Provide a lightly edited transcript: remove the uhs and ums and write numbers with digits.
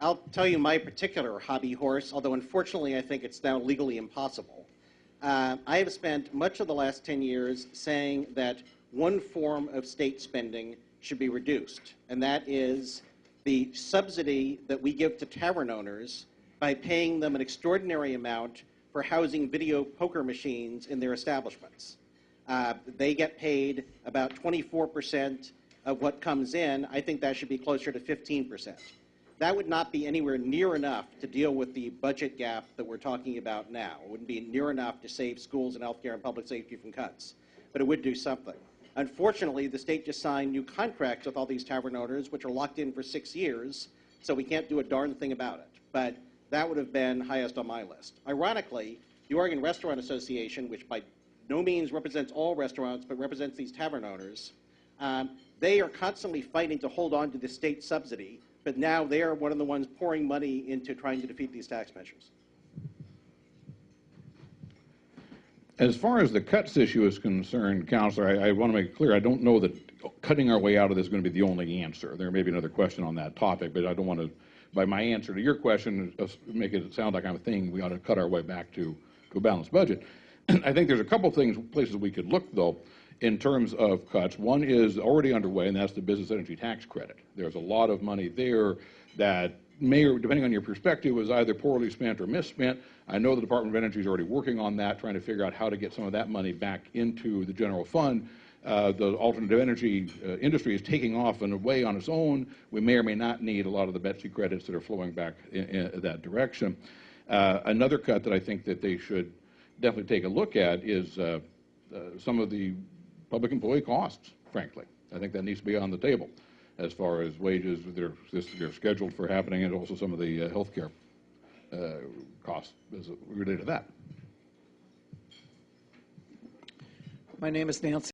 I'll tell you my particular hobby horse, although unfortunately I think it's now legally impossible. I have spent much of the last 10 years saying that one form of state spending should be reduced, and that is the subsidy that we give to tavern owners by paying them an extraordinary amount for housing video poker machines in their establishments. They get paid about 24% of what comes in. I think that should be closer to 15%. That would not be anywhere near enough to deal with the budget gap that we're talking about now. It wouldn't be near enough to save schools and healthcare and public safety from cuts, but it would do something. Unfortunately, the state just signed new contracts with all these tavern owners, which are locked in for 6 years, so we can't do a darn thing about it. But that would have been highest on my list. Ironically, the Oregon Restaurant Association, which by no means represents all restaurants, but represents these tavern owners, they are constantly fighting to hold on to the state subsidy, but now they are one of the ones pouring money into trying to defeat these tax measures. As far as the cuts issue is concerned, Counselor, I want to make it clear, I don't know that cutting our way out of this is going to be the only answer. There may be another question on that topic, but I don't want to, by my answer to your question, make it sound like I'm saying we ought to cut our way back to a balanced budget. I think there's a couple places we could look, though, in terms of cuts. One is already underway, and that's the business energy tax credit. There's a lot of money there that may, depending on your perspective, was either poorly spent or misspent. I know the Department of Energy is already working on that, trying to figure out how to get some of that money back into the general fund. The alternative energy industry is taking off in a way on its own. We may or may not need a lot of the Betsy credits that are flowing back in that direction. Another cut that I think that they should definitely take a look at is some of the public employee costs, frankly. I think that needs to be on the table as far as wages they're scheduled for happening, and also some of the health care costs related to that. My name is Nancy.